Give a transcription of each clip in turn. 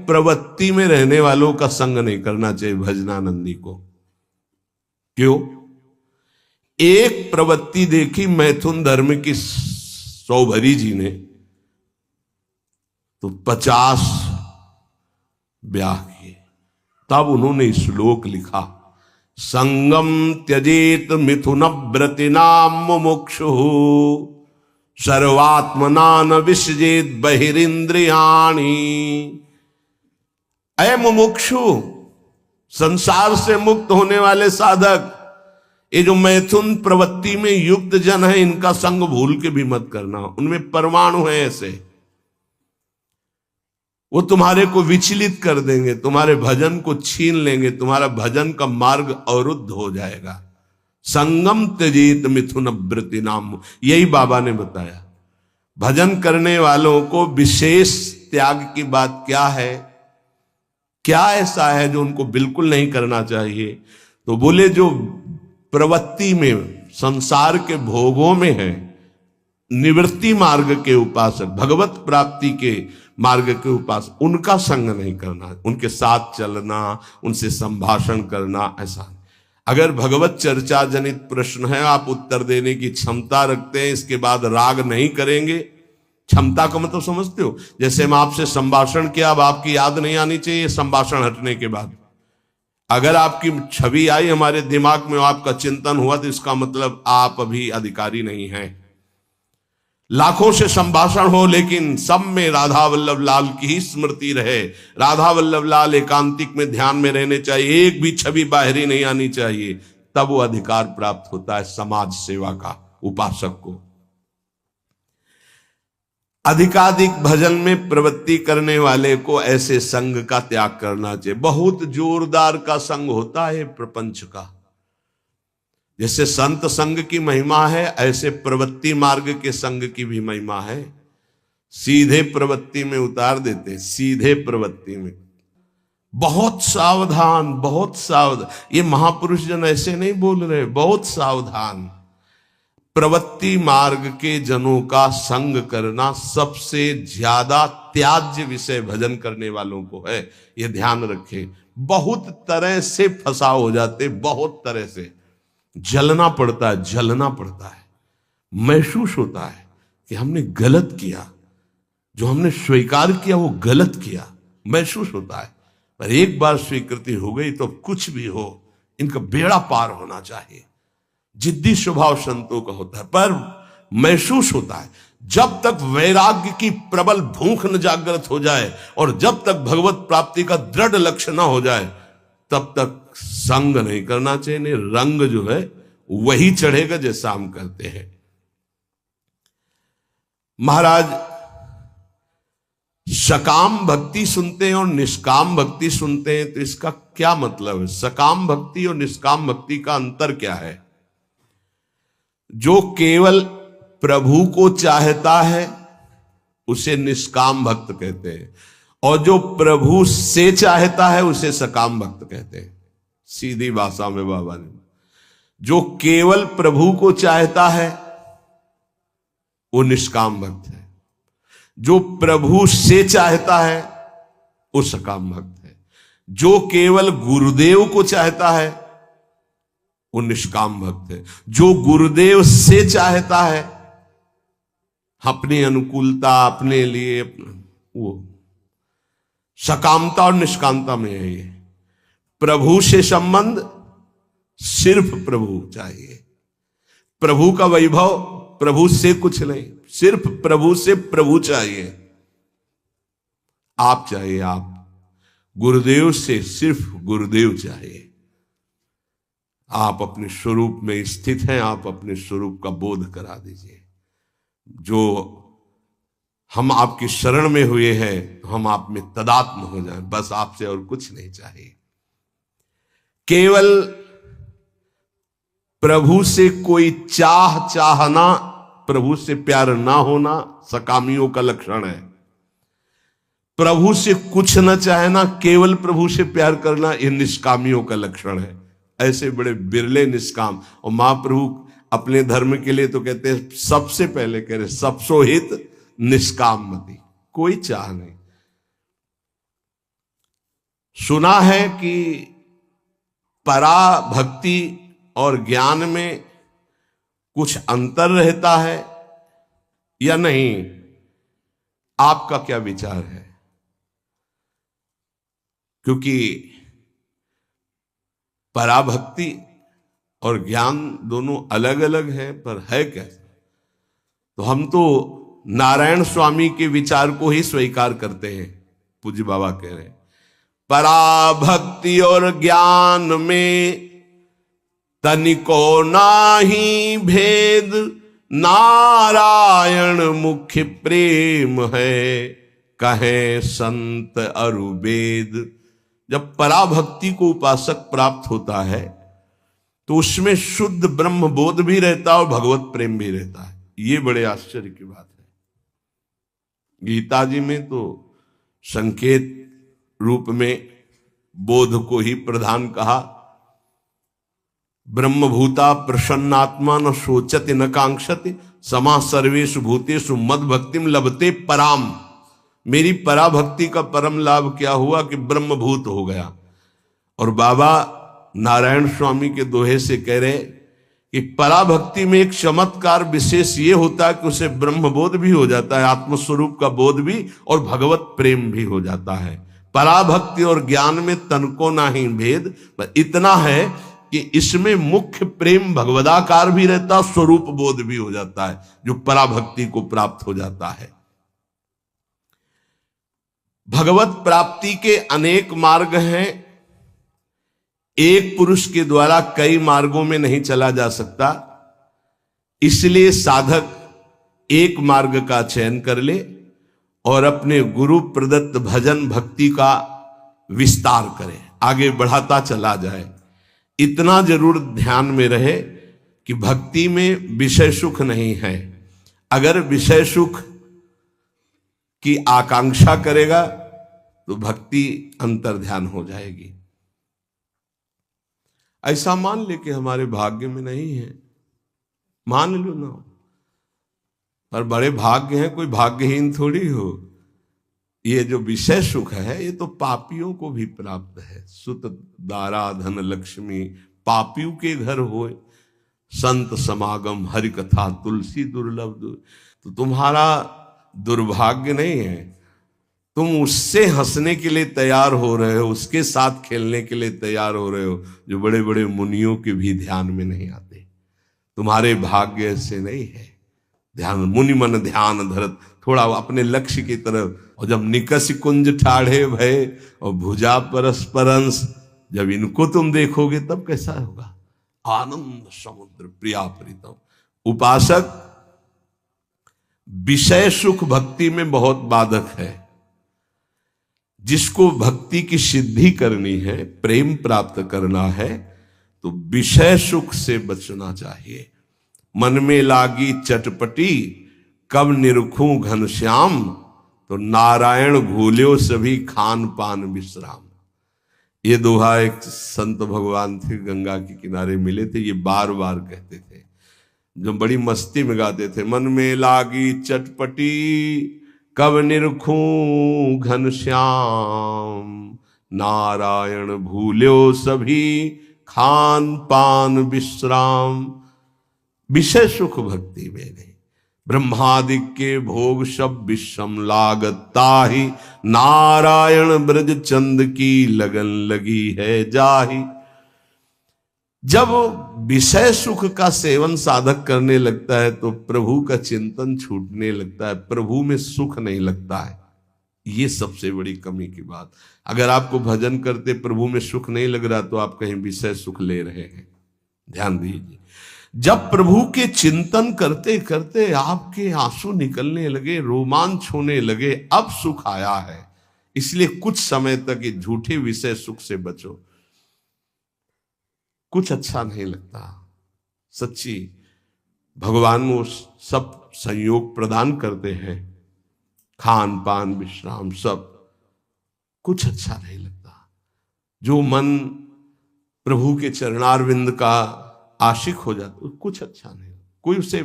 प्रवृत्ति में रहने वालों का संग नहीं करना चाहिए भजनानंदी को। क्यों? एक प्रवृत्ति देखी मैथुन धर्म की सौभरी जी ने तो 50 ब्याह किए। तब उन्होंने श्लोक लिखा, संगम त्यजेत मिथुन व्रतिनाम मुमुक्षु सर्वात्मनान विसजेत बहिरिंद्रियाणि। अय मुमुक्षु, संसार से मुक्त होने वाले साधक, ये जो मैथुन प्रवृत्ति में युक्त जन है, इनका संग भूल के भी मत करना। उनमें परमाणु है ऐसे, वो तुम्हारे को विचलित कर देंगे, तुम्हारे भजन को छीन लेंगे, तुम्हारा भजन का मार्ग अवरुद्ध हो जाएगा। संगम त्यजेत मिथुन व्रति नाम, यही बाबा ने बताया। भजन करने वालों को विशेष त्याग की बात क्या है, क्या ऐसा है जो उनको बिल्कुल नहीं करना चाहिए? तो बोले जो प्रवृत्ति में, संसार के भोगों में है, निवृत्ति मार्ग के उपासक, भगवत प्राप्ति के मार्ग के उपासक, उनका संग नहीं करना, उनके साथ चलना, उनसे संभाषण करना, ऐसा। अगर भगवत चर्चा जनित प्रश्न है, आप उत्तर देने की क्षमता रखते हैं, इसके बाद राग नहीं करेंगे। क्षमता का मतलब समझते हो? जैसे हम आपसे संभाषण किया, अब आपकी याद नहीं आनी चाहिए संभाषण हटने के बाद। अगर आपकी छवि आई हमारे दिमाग में, आपका चिंतन हुआ, तो इसका मतलब आप अभी अधिकारी नहीं हैं। लाखों से संभाषण हो, लेकिन सब में राधा वल्लभ लाल की ही स्मृति रहे, राधा वल्लभ लाल एकांतिक में ध्यान में रहने चाहिए, एक भी छवि बाहरी नहीं आनी चाहिए, तब वो अधिकार प्राप्त होता है समाज सेवा का, उपासक को। अधिकाधिक भजन में प्रवृत्ति करने वाले को ऐसे संग का त्याग करना चाहिए। बहुत जोरदार का संग होता है प्रपंच का। जैसे संत संग की महिमा है, ऐसे प्रवृत्ति मार्ग के संग की भी महिमा है। सीधे प्रवृत्ति में उतार देते, सीधे प्रवृत्ति में। बहुत सावधान, बहुत सावधान। ये महापुरुष जन ऐसे नहीं बोल रहे, बहुत सावधान। प्रवृत्ति मार्ग के जनों का संग करना सबसे ज्यादा त्याज्य विषय भजन करने वालों को है, ये ध्यान रखें। बहुत तरह से फंसाव हो जाते, बहुत तरह से जलना पड़ता है, जलना पड़ता है, महसूस होता है कि हमने गलत किया, जो हमने स्वीकार किया वो गलत किया, महसूस होता है। पर एक बार स्वीकृति हो गई तो कुछ भी हो, इनका बेड़ा पार होना चाहिए। जिद्दी स्वभाव संतों का होता है, पर महसूस होता है। जब तक वैराग्य की प्रबल भूख न जागृत हो जाए और जब तक भगवत प्राप्ति का दृढ़ लक्ष्य न हो जाए, तब तक संग नहीं करना चाहिए। नहीं, रंग जो है वही चढ़ेगा जैसा हम करते हैं। महाराज सकाम भक्ति सुनते हैं और निष्काम भक्ति सुनते हैं, तो इसका क्या मतलब है? सकाम भक्ति और निष्काम भक्ति का अंतर क्या है? जो केवल प्रभु को चाहता है उसे निष्काम भक्त कहते हैं, और जो प्रभु से चाहता है उसे सकाम भक्त कहते हैं। सीधी भाषा में बाबा ने, जो केवल प्रभु को चाहता है वो निष्काम भक्त है, जो प्रभु से चाहता है वो सकाम भक्त है, जो केवल गुरुदेव को चाहता है वो निष्काम भक्त है, जो गुरुदेव से चाहता है अपनी अनुकूलता, अपने लिए, वो सकामता और निष्कामता में है। ये प्रभु से संबंध सिर्फ प्रभु चाहिए, प्रभु का वैभव, प्रभु से कुछ नहीं, सिर्फ प्रभु से प्रभु चाहिए, आप चाहिए, आप। गुरुदेव से सिर्फ गुरुदेव चाहिए। आप अपने स्वरूप में स्थित हैं, आप अपने स्वरूप का बोध करा दीजिए। जो हम आपकी शरण में हुए हैं, हम आप में तदात्म हो जाएं, बस आपसे और कुछ नहीं चाहिए। केवल प्रभु से कोई चाहना, प्रभु से प्यार ना होना सकामियों का लक्षण है। प्रभु से कुछ न चाहना, केवल प्रभु से प्यार करना, यह निष्कामियों का लक्षण है। ऐसे बड़े बिरले निष्काम। और महाप्रभु अपने धर्म के लिए तो कहते हैं, सबसे पहले कह रहे सबसो हित निष्काम मति, कोई चाह नहीं। सुना है कि पराभक्ति और ज्ञान में कुछ अंतर रहता है या नहीं? आपका क्या विचार है? क्योंकि पराभक्ति और ज्ञान दोनों अलग अलग है, पर है कैसे? तो हम तो नारायण स्वामी के विचार को ही स्वीकार करते हैं। पूज्य बाबा कह रहे हैं पराभक्ति और ज्ञान में तनिको नाही भेद, नारायण मुख्य प्रेम है, कहे संत अरु वेद। जब पराभक्ति को उपासक प्राप्त होता है तो उसमें शुद्ध ब्रह्म बोध भी रहता है और भगवत प्रेम भी रहता है। ये बड़े आश्चर्य की बात है। गीता जी में तो संकेत रूप में बोध को ही प्रधान कहा। ब्रह्मभूता प्रसन्नात्मा न शोचति न कांक्षति, समा सर्वेषु भूतेषु मद भक्तिम लभते पराम। मेरी पराभक्ति का परम लाभ क्या हुआ कि ब्रह्मभूत हो गया। और बाबा नारायण स्वामी के दोहे से कह रहे कि पराभक्ति में एक चमत्कार विशेष ये होता है कि उसे ब्रह्मबोध भी हो जाता है, आत्मस्वरूप का बोध भी, और भगवत प्रेम भी हो जाता है। पराभक्ति और ज्ञान में तनको नाही भेद, पर इतना है कि इसमें मुख्य प्रेम भगवदाकार भी रहता, स्वरूप बोध भी हो जाता है, जो पराभक्ति को प्राप्त हो जाता है। भगवत प्राप्ति के अनेक मार्ग हैं। एक पुरुष के द्वारा कई मार्गों में नहीं चला जा सकता, इसलिए साधक एक मार्ग का चयन कर ले और अपने गुरु प्रदत्त भजन भक्ति का विस्तार करे, आगे बढ़ाता चला जाए। इतना जरूर ध्यान में रहे कि भक्ति में विषय सुख नहीं है। अगर विषय सुख की आकांक्षा करेगा तो भक्ति अंतर्ध्यान हो जाएगी। ऐसा मान ले कि हमारे भाग्य में नहीं है, मान लो ना, पर बड़े भाग्य हैं, कोई भाग्यहीन थोड़ी हो। ये जो विषय सुख है ये तो पापियों को भी प्राप्त है। सुत दारा धन लक्ष्मी पापियों के घर होए, संत समागम हरि कथा तुलसी दुर्लभ। तो तुम्हारा दुर्भाग्य नहीं है, तुम उससे हंसने के लिए तैयार हो रहे हो, उसके साथ खेलने के लिए तैयार हो रहे हो, जो बड़े बड़े मुनियों के भी ध्यान में नहीं आते। तुम्हारे भाग्य से नहीं है। ध्यान मुनि मन ध्यान धरत, थोड़ा अपने लक्ष्य की तरफ। और जब निकस कुंज ठाढ़े भय और भुजा परस्परंस, जब इनको तुम देखोगे तब कैसा होगा? आनंद समुद्र प्रिया प्रीतम। उपासक विषय सुख भक्ति में बहुत बाधक है। जिसको भक्ति की सिद्धि करनी है, प्रेम प्राप्त करना है, तो विषय सुख से बचना चाहिए। मन में लागी चटपटी कब निरखूं घनश्याम, तो नारायण भूल्यो सभी खान पान विश्राम। ये दोहा एक संत भगवान थे, गंगा के किनारे मिले थे, ये बार बार कहते थे, जो बड़ी मस्ती में गाते थे। मन में लागी चटपटी कब निरखूं घनश्याम, नारायण भूल्यो सभी खान पान विश्राम। विषय सुख भक्ति में नहीं। ब्रह्मादिक के भोग सब विषम लागता ही, नारायण ब्रज चंद की लगन लगी है जाही। जब विषय सुख का सेवन साधक करने लगता है तो प्रभु का चिंतन छूटने लगता है, प्रभु में सुख नहीं लगता है। ये सबसे बड़ी कमी की बात। अगर आपको भजन करते प्रभु में सुख नहीं लग रहा तो आप कहीं विषय सुख ले रहे हैं। ध्यान दीजिए, जब प्रभु के चिंतन करते करते आपके आंसू निकलने लगे, रोमांच होने लगे, अब सुख आया है। इसलिए कुछ समय तक ये झूठे विषय सुख से बचो। कुछ अच्छा नहीं लगता। सच्ची भगवान वो सब संयोग प्रदान करते हैं, खान पान विश्राम सब, कुछ अच्छा नहीं लगता। जो मन प्रभु के चरणारविंद का आशिक हो जाता, कुछ अच्छा नहीं, कोई उसे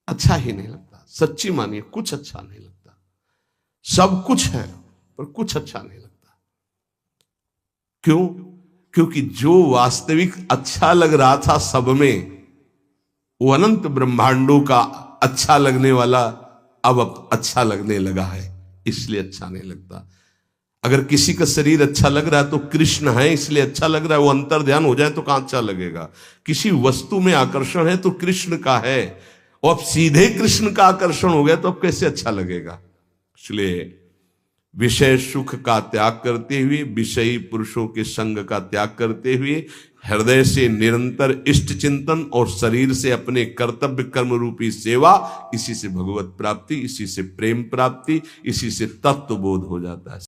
अच्छा ही नहीं लगता। सच्ची मानिए, कुछ अच्छा नहीं लगता। सब कुछ है पर कुछ अच्छा नहीं लगता। क्यों? क्योंकि जो वास्तविक अच्छा लग रहा था सब में, वो अनंत ब्रह्मांडों का अच्छा लगने वाला अब अच्छा लगने लगा है, इसलिए अच्छा नहीं लगता। अगर किसी का शरीर अच्छा लग रहा है तो कृष्ण है इसलिए अच्छा लग रहा है, वो अंतर ध्यान हो जाए तो कहां अच्छा लगेगा। किसी वस्तु में आकर्षण है तो कृष्ण का है, और अब सीधे कृष्ण का आकर्षण हो गया तो अब कैसे अच्छा लगेगा। इसलिए विषय सुख का त्याग करते हुए, विषयी पुरुषों के संग का त्याग करते हुए, हृदय से निरंतर इष्ट चिंतन और शरीर से अपने कर्तव्य कर्म रूपी सेवा, इसी से भगवत प्राप्ति, इसी से प्रेम प्राप्ति, इसी से तत्व बोध हो जाता है।